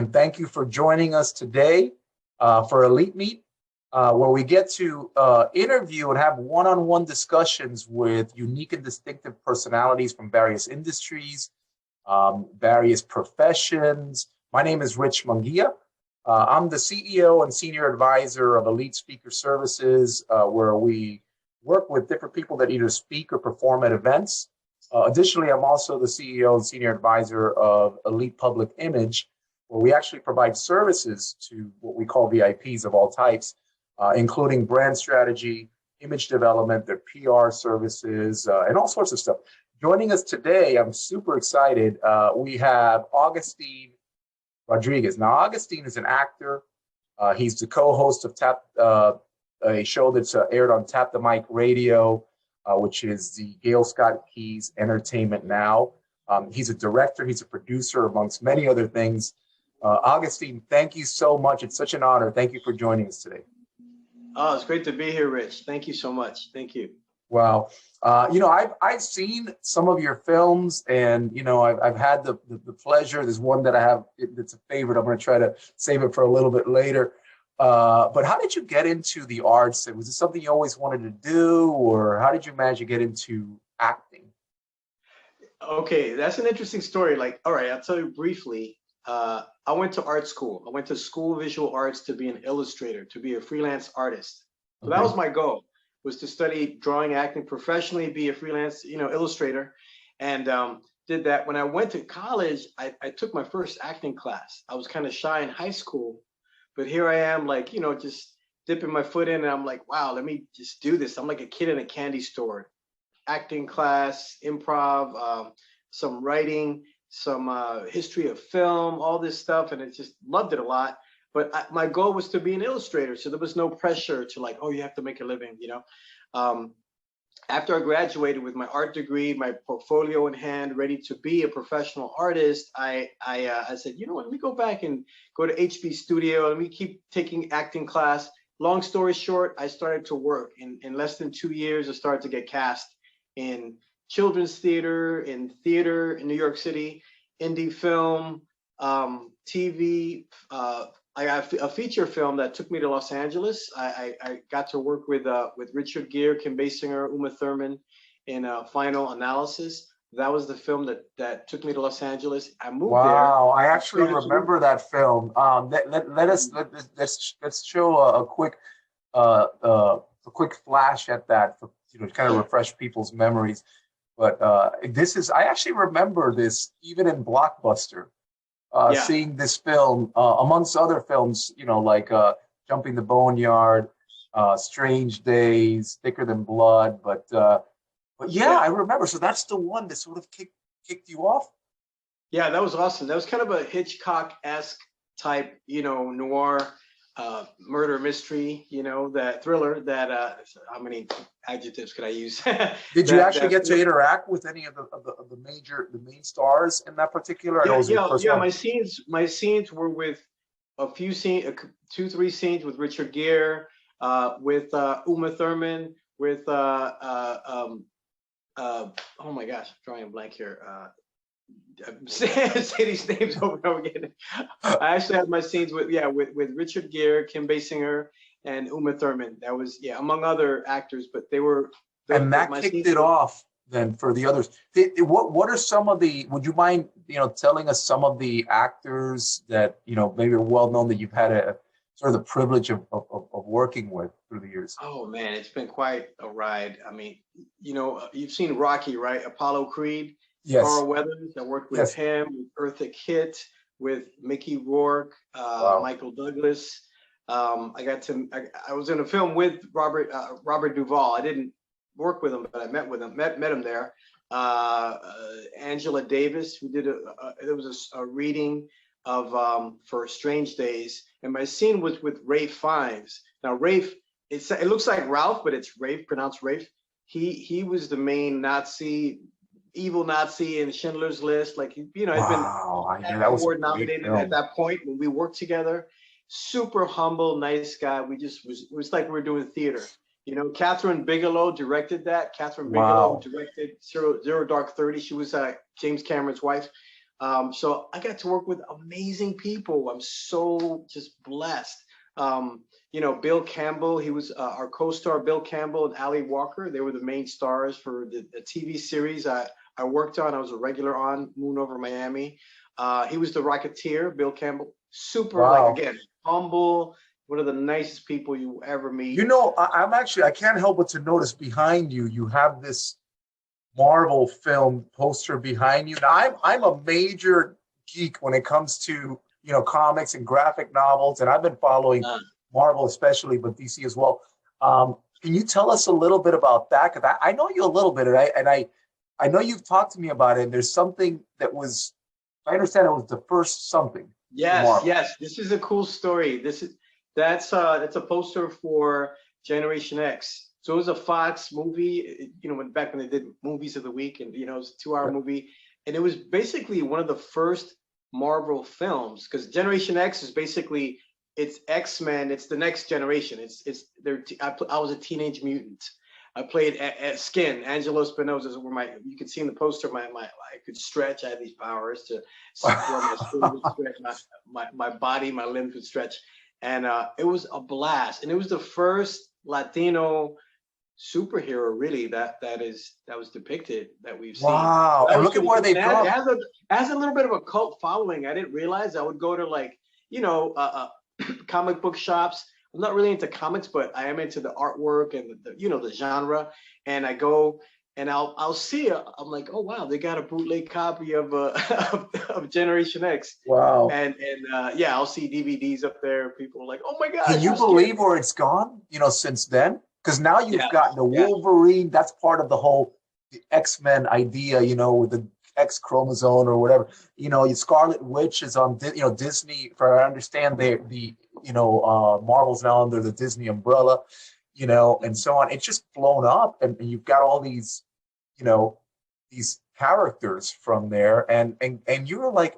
and thank you for joining us today for Elite Meet, where we get to interview and have one-on-one discussions with unique and distinctive personalities from various industries, various professions. My name is Rich Munguia. I'm the CEO and Senior Advisor of Elite Speaker Services, where we work with different people that either speak or perform at events. Additionally, I'm also the CEO and Senior Advisor of Elite Public Image, where we actually provide services to what we call VIPs of all types, including brand strategy, image development, their PR services, and all sorts of stuff. Joining us today, I'm super excited. We have Agustin Rodriguez. Now, Agustin is an actor. He's the co-host of a show that's aired on Tap the Mic Radio, which is the Gail Scott Keys Entertainment Now. He's a director. He's a producer, amongst many other things. Agustin, thank you so much. It's such an honor. Thank you for joining us today. Oh, it's great to be here, Rich. Thank you so much. Thank you. Wow. I've seen some of your films, and I've had the pleasure. There's one that I have that's a favorite. I'm going to try to save it for a little bit later. But how did you get into the arts? Was it something you always wanted to do, or how did you manage to get into acting? Okay, that's an interesting story. All right, I'll tell you briefly. I went to art school. I went to School of Visual Arts to be an illustrator, to be a freelance artist. So that was my goal, was to study drawing, acting professionally, be a freelance, illustrator, and did that. When I went to college, I took my first acting class. I was kind of shy in high school, but here I am, just dipping my foot in, and I'm like, wow, let me just do this. I'm like a kid in a candy store. Acting class, improv, some writing, some history of film, all this stuff, and I just loved it a lot. But my goal was to be an illustrator, so there was no pressure to oh, you have to make a living, After I graduated with my art degree, my portfolio in hand, ready to be a professional artist, I said, you know what, let me go back and go to HB Studio. Let me keep taking acting class. Long story short, I started to work. In less than 2 years, I started to get cast in children's theater, in New York City, indie film, TV. I got a feature film that took me to Los Angeles. I got to work with Gere, Kim Basinger, Uma Thurman in Final Analysis. That was the film that took me to Los Angeles. I moved there. Wow, I actually remember that film. Let's show a quick flash at that to kind of refresh people's memories. But I actually remember this even in Blockbuster. Seeing this film amongst other films, like Jumping the Boneyard, Strange Days, Thicker Than Blood. But yeah, I remember. So that's the one that sort of kicked you off. Yeah, that was awesome. That was kind of a Hitchcock-esque type, noir murder mystery, that thriller. That how many adjectives could I use? Did you actually get to interact with any of the main stars in that particular? Yeah. My scenes were with a few scenes, 2-3 scenes with Richard Gere, with Uma Thurman, with oh my gosh, I'm drawing a blank here. Say these names over and over again. I actually had my scenes with Richard Gere, Kim Basinger, and Uma Thurman. That was among other actors, but they were. And that kicked it off then for the others. What are some of the? Would you mind telling us some of the actors that maybe are well known that you've had a sort of the privilege of working with through the years? Oh man, it's been quite a ride. I mean, you've seen Rocky, right? Apollo Creed. Yes. Carl Weathers. I worked with him, with Eartha Kitt, with Mickey Rourke, Michael Douglas. I was in a film with Robert Duvall. I didn't work with him, but I met him there. Angela Davis, who did there was a reading of for Strange Days, and my scene was with Ralph Fiennes. Now Ralph, it looks like Ralph, but it's Rafe, pronounced Rafe. He was the main evil Nazi in Schindler's List. I'd been award nominated at that point when we worked together. Super humble, nice guy. It was like we were doing theater. Catherine Bigelow directed that. Catherine Bigelow directed Zero Dark 30. She was James Cameron's wife. So I got to work with amazing people. I'm so just blessed. Bill Campbell, he was our co-star, Bill Campbell and Ali Walker. They were the main stars for the TV series I worked on. I was a regular on Moon Over Miami. He was the Rocketeer, Bill Campbell. Super, like, Wow. again, humble, one of the nicest people you will ever meet. I can't help but to notice behind you, you have this Marvel film poster behind you. Now, I'm a major geek when it comes to, comics and graphic novels, and I've been following Marvel especially, but DC as well. Can you tell us a little bit about that? Because I know you a little bit, right? And I know you've talked to me about it, and there's something that was, I understand it was the first something. Yes, yes. This is a cool story. That's a poster for Generation X. So it was a Fox movie, back when they did movies of the week, and it was a 2-hour movie, and it was basically one of the first Marvel films, because Generation X is basically, it's X-Men, it's the next generation. I was a teenage mutant. I played Skin, Angelo Espinosa, is where you can see in the poster, I could stretch. I had these powers to where my skin would stretch, my body, my limbs would stretch. And it was a blast. And it was the first Latino superhero really that was depicted that we've seen. Wow. And look at where they've gone. It has a little bit of a cult following. I didn't realize. I would go to comic book shops. I'm not really into comics, but I am into the artwork and the genre. And I go and I'll see it. I'm like, oh wow, they got a bootleg copy of of Generation X. Wow. And I'll see DVDs up there. People are like, oh my God. Can you believe where it's gone? Since then, because now you've got the Wolverine. That's part of the X-Men idea. With the X chromosome or whatever. Scarlet Witch is on Disney. For I understand, Marvel's now under the Disney umbrella, and so on. It's just blown up, and you've got all these, these characters from there, and you're like,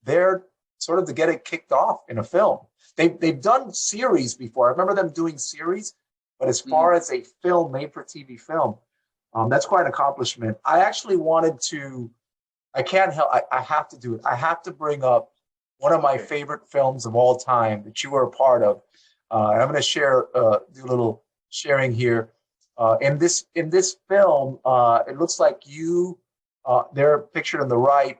they're sort of to get it kicked off in a film. They've done series before. I remember them doing series, but as far as a film, made for TV film, that's quite an accomplishment. I actually wanted to. I can't help. I have to do it. I have to bring up one of my favorite films of all time that you were a part of. And I'm going to share, do a little sharing here. In this film, it looks like you, they're pictured on the right,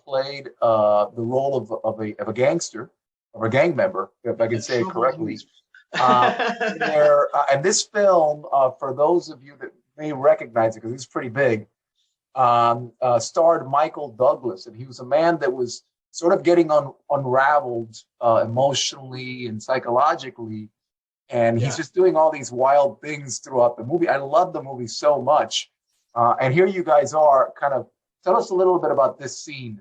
played the role of a gangster, or a gang member, if I can say it correctly. And this film, for those of you that may recognize it, because it's pretty big, starred Michael Douglas, and he was a man that was sort of getting unraveled emotionally and psychologically, and he's just doing all these wild things throughout the movie. I love the movie so much, and here you guys are. Kind of tell us a little bit about this scene.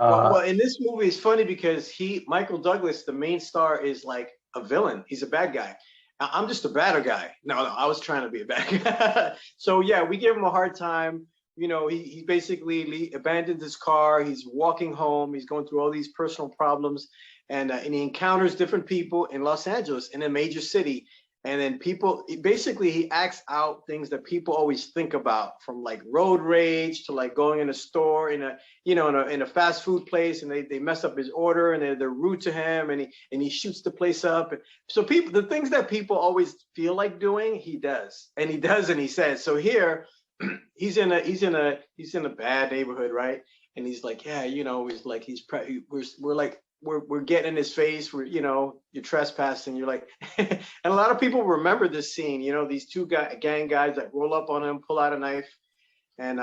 Well, in this movie, it's funny because Michael Douglas, the main star, is like a villain. He's a bad guy. I'm just a badder guy. No, I was trying to be a bad guy. So yeah, we gave him a hard time. He basically abandoned his car. He's walking home. He's going through all these personal problems, and he encounters different people in Los Angeles, in a major city. And then he acts out things that people always think about, from like road rage to like going in a store in a fast food place, and they mess up his order, and they're rude to him, and he shoots the place up. And so the things that people always feel like doing, he does, and he says. So here, he's in a bad neighborhood, right? And he's like, he's like, we're getting in his face, you're trespassing. You're like, and a lot of people remember this scene, these two gang guys that roll up on him, pull out a knife, and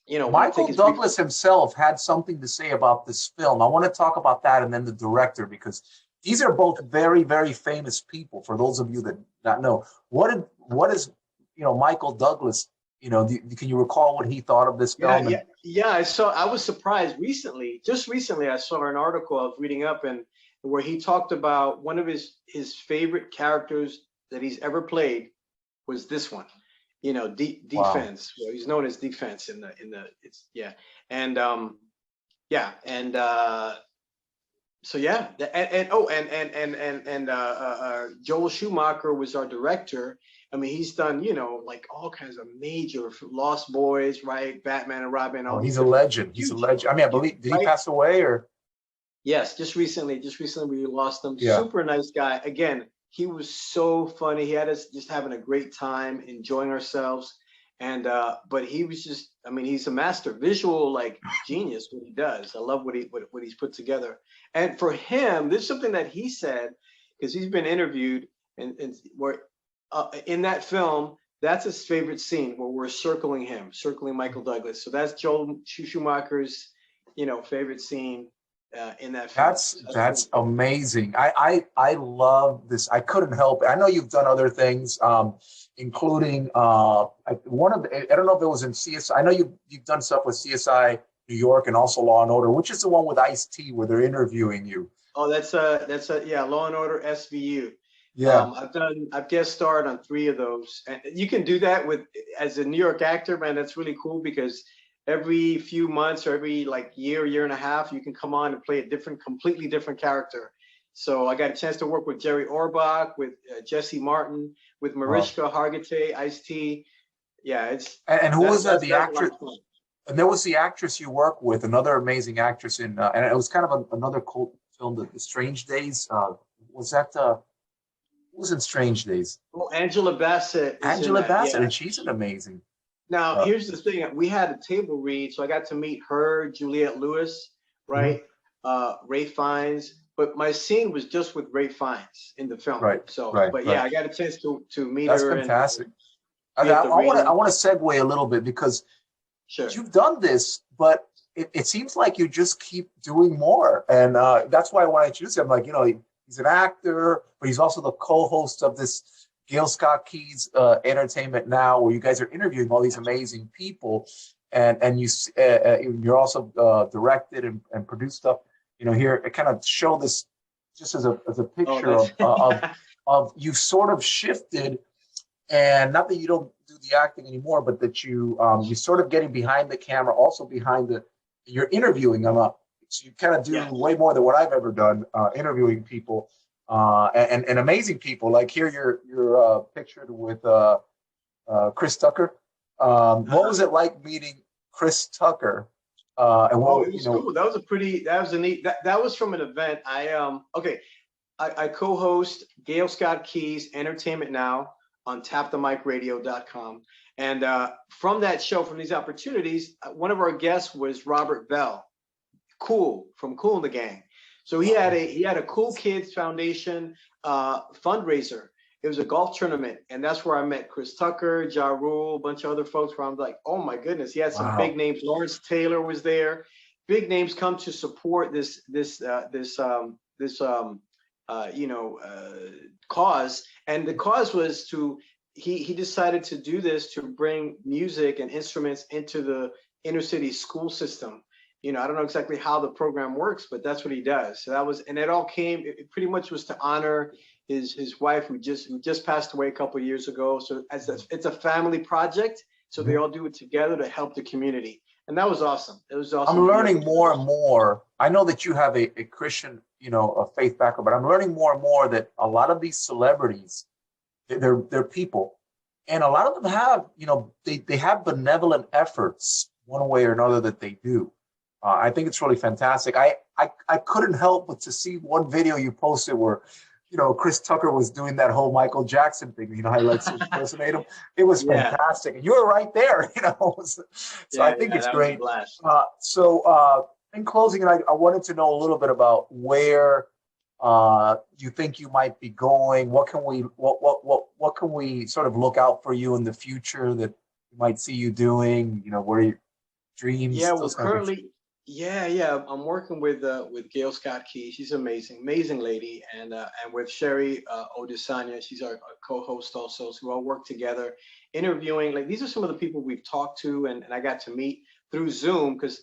Michael Douglas himself had something to say about this film. I want to talk about that, and then the director, because these are both very, very famous people. For those of you that not know, what is Michael Douglas? Can you recall what he thought of this film? Yeah. I was surprised just recently, I saw an article I was reading up, and where he talked about one of his favorite characters that he's ever played was this one. Defense. Wow. Well, he's known as Defense Joel Schumacher was our director, I mean, he's done, you know, like all kinds of major Lost Boys, right? Batman and Robin, all Oh, these he's a different legend. He's a huge, legend. I mean, I believe, did he right? pass away or? Yes, just recently we lost him. Yeah. Super nice guy. Again, he was so funny. He had us just having a great time, enjoying ourselves. And but he was just, I mean, he's a master visual like genius what he does. I love what he's put together. And for him, there's something that he said because he's been interviewed and where in that film, that's his favorite scene where we're circling him, circling Michael Douglas. So that's Joel Schumacher's, you know, favorite scene in that film. So that's pretty That's cool. amazing. I love this. I couldn't help it. I know you've done other things, including one of the, I don't know if it was in CSI. I know you've done stuff with CSI New York and also Law and Order, which is the one with Ice-T where they're interviewing you. Oh, that's a yeah, Law and Order SVU. Yeah. I've guest starred on 3 of those, and you can do that with as a New York actor, man. That's really cool because every few months or every like year and a half, you can come on and play a different, completely different character. So I got a chance to work with Jerry Orbach, with Jesse Martin, with Wow. Mariska Hargitay, Ice-T. Yeah, it's And who was the that's a lot actress? of fun. And there was the actress you work with, another amazing actress in, and it was kind of another cool film, The Strange Days. Was that who was in Strange Days? Well, Angela Bassett is in Angela that. Bassett, Yeah. and she's an amazing. Now, Uh, here's the thing. We had a table read, so I got to meet her, Juliette Lewis, mhm. right? Ray Fiennes. But my scene was just with Ray Fiennes in the film. Right, So, right, but right. yeah, I got a chance to meet That's her and fantastic. be at the I reading. want to segue a little bit because Sure. you've done this, but it seems like you just keep doing more, and that's why I want to introduce him. I'm like, he's an actor, but he's also the co-host of this Gail Scott Key's Entertainment Now, where you guys are interviewing all these amazing people, and you're also directed and produced stuff. Here I kind of show this just as a Oh, picture that's yeah. of you've sort of shifted, and not that you don't do the acting anymore, but that you're sort of getting behind the camera, also behind you're interviewing them up. So you kind of do Yes. way more than what I've ever done, interviewing people and amazing people. Like here, you're pictured with Chris Tucker. What was it like meeting Chris Tucker? And Oh, what it was cool. That was a neat, that was from an event. Okay, I co-host Gail Scott Key's Entertainment Now on tapthemicradio.com. And from that show, from these opportunities, one of our guests was Robert Bell, from Cool and the Gang. So he had a Cool Kids Foundation fundraiser. It was a golf tournament, and that's where I met Chris Tucker, Ja Rule, a bunch of other folks. Where I'm like, oh my goodness, he had some big wow, names. Lawrence Taylor was there. Big names come to support cause, and the cause was to he decided to do this to bring music and instruments into the inner city school system. I don't know exactly how the program works, but that's what he does. So that was, and it all came. It pretty much was to honor his wife who just passed away a couple of years ago. So it's a family project. So they all do it together to help the community, and that was awesome. It was awesome I'm to be able learning to do more and this. more. I know that you have a Christian, a faith background, but I'm learning more and more that a lot of these celebrities, they're people, and a lot of them have, they have benevolent efforts one way or another that they do. I think it's really fantastic. I couldn't help but to see one video you posted where, Chris Tucker was doing that whole Michael Jackson thing. How he likes to impersonate him. It was Yeah, fantastic, and you were right there. So I think yeah, it's that was a great. blast. In closing, I wanted to know a little bit about where you think you might be going. What can we sort of look out for you in the future that we might see you doing? What are your Yeah, dreams? well, Those kind of things. currently, yeah, I'm working with Gail Scott Key. She's amazing, amazing lady, and with Sherry Odesanya, she's our co-host also. So we all work together, interviewing. Like these are some of the people we've talked to, and I got to meet through Zoom because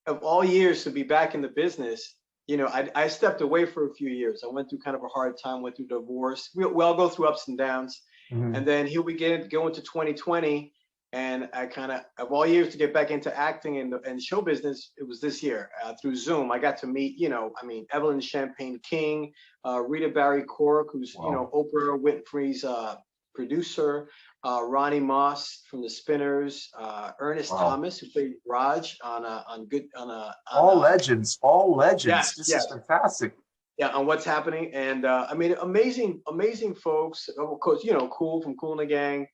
of all years to be back in the business. I stepped away for a few years. I went through kind of a hard time, went through divorce. We all go through ups and downs, and Mhm. then here we go into 2020 and I kind of all years to get back into acting and show business. It was this year through Zoom. I got to meet, Evelyn Champagne King, Rita Barry Cork, who's Wow. Oprah Winfrey's producer, Ronnie Moss from the Spinners, Ernest Thomas, who played Raj all legends, all legends. Yes, This is yes. fantastic. Yeah, on What's Happening. And I mean, amazing folks. Of course, you know, Cool from Cool and the Gang.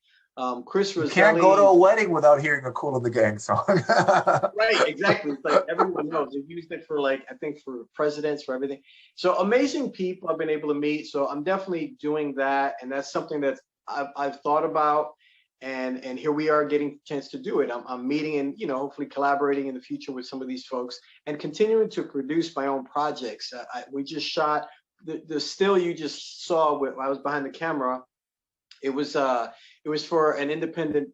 Chris Roselli. You can't go to a wedding without hearing a Cool and the Gang song. Right, exactly. It's like everyone knows. They've used it for, like, I think for presidents, for everything. So amazing people I've been able to meet. So I'm definitely doing that. And that's something that I've thought about. And here we are getting a chance to do it. I'm meeting and, you know, hopefully collaborating in the future with some of these folks and continuing to produce my own projects. We just shot the still you just saw when I was behind the camera. It was for an independent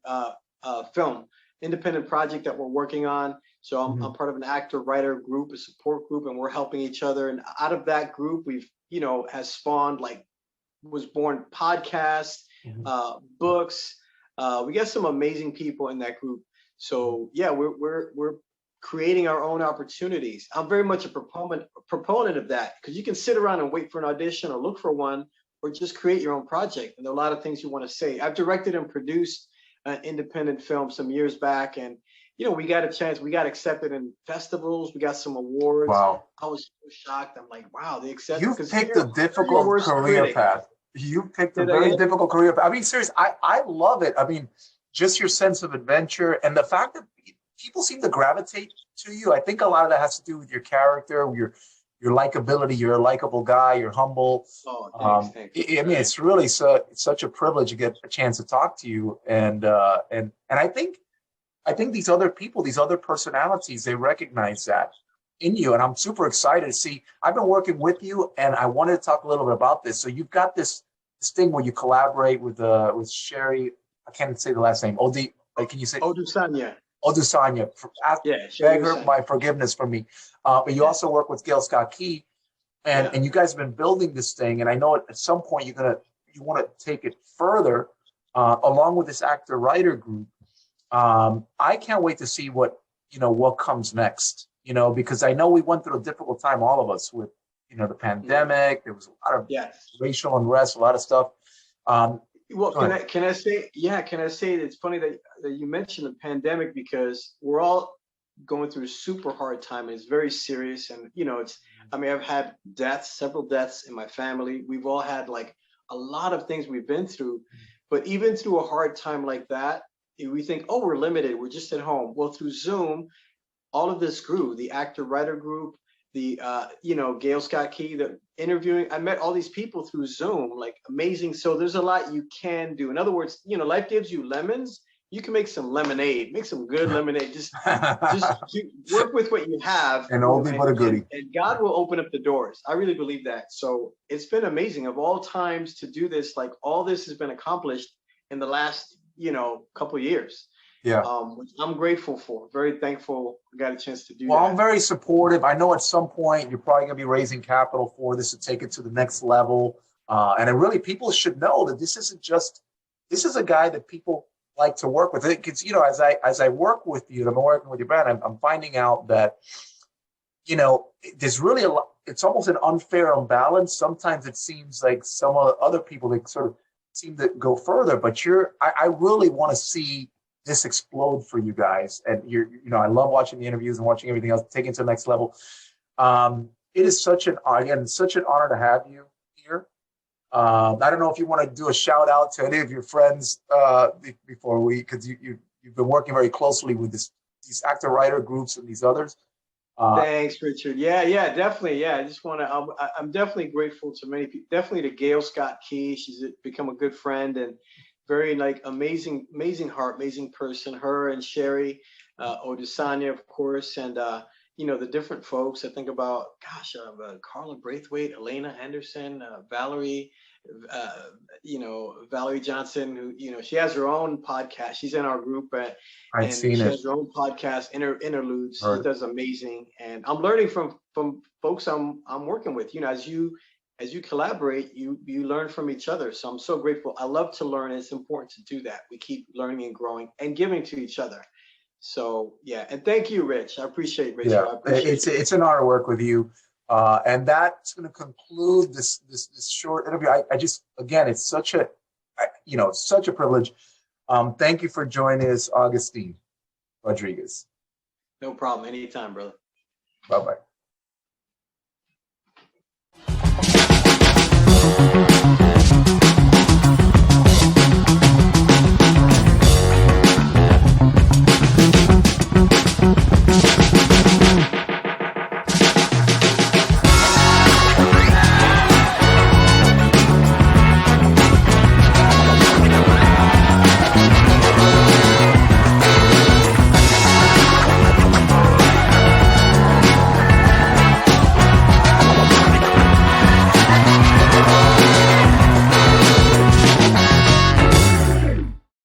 independent project that we're working on. So I'm part of an actor writer group, a support group, and we're helping each other. And out of that group, we've, you know, has spawned, like, was born podcasts, books. We got some amazing people in that group. So yeah, we're creating our own opportunities. I'm very much a proponent of that, because you can sit around and wait for an audition or look for one, or just create your own project. And there are a lot of things you want to say. I've directed and produced an independent film some years back, and, you know, we got a chance. We got accepted in festivals. We got some awards. Wow. I was so shocked. I'm like, wow, they accepted. You picked a difficult career path. You picked a very difficult career path. I mean, seriously, I love it. I mean, just your sense of adventure and the fact that people seem to gravitate to you. I think a lot of that has to do with your character, your likability. You're a likable guy. You're humble. Oh, thanks. I mean, it's really such a privilege to get a chance to talk to you. And I think these other people, these other personalities, they recognize that in you. And I'm super excited to see. I've been working with you, and I wanted to talk a little bit about this. So you've got this thing where you collaborate with Sherry. I can't say the last name. Can you say Odusanya? Odusanya. Yeah, beg her my forgiveness from me. But you also work with Gail Scott Key, and you guys have been building this thing. And I know at some point you want to take it further, along with this actor writer group. I can't wait to see what comes next. You know, because I know we went through a difficult time, all of us, with the pandemic. There was a lot of racial unrest, a lot of stuff. Well, can I say it's funny that you mentioned the pandemic, because we're all going through a super hard time, and it's very serious. And, you know, I've had several deaths in my family. We've all had, like, a lot of things we've been through. But even through a hard time like that, we think, oh, we're limited, we're just at home. Well, through Zoom, all of this grew. The actor writer group, the Gail Scott Key, the interviewing. I met all these people through Zoom, like, amazing. So there's a lot you can do. In other words, life gives you lemons. You can make some lemonade, make some good lemonade. Just work with what you have. And oldie but a goodie. And God will open up the doors. I really believe that. So it's been amazing of all times to do this. Like, all this has been accomplished in the last, couple of years. Yeah. Which I'm grateful for. Very thankful I got a chance to do that. Well, I'm very supportive. I know at some point you're probably going to be raising capital for this to take it to the next level. And people should know that this is a guy that people like to work with. Because, as I work with you, and I'm working with your brand, I'm finding out that, there's really it's almost an unfair imbalance. Sometimes it seems like some other people, they sort of seem to go further, but I really want to see this explode for you guys. And I love watching the interviews and watching everything else, taking it to the next level. It is such an honor to have you here. I don't know if you want to do a shout out to any of your friends before because you've been working very closely with these actor writer groups and these others. Thanks, Richard. Yeah, definitely. Yeah, I just want to. I'm definitely grateful to many people. Definitely to Gail Scott Key. She's become a good friend and very, like, amazing heart, amazing person. Her and Sherry, Odusanya, of course, and the different folks. I think about, Carla Braithwaite, Elena Henderson, Valerie. Valerie Johnson, who, she has her own podcast. She's in our group, I've seen she it. has her own podcast, Interludes. Right. She does amazing, and I'm learning from folks I'm working with. As you collaborate, you learn from each other. So I'm so grateful. I love to learn. And it's important to do that. We keep learning and growing and giving to each other. So yeah, and thank you, Rich. I appreciate Rich. Yeah, it's an honor to work with you. And that's going to conclude this short interview. It's such a, you know, such a privilege. Thank you for joining us, Agustin Rodriguez. No problem. Anytime, brother. Bye-bye.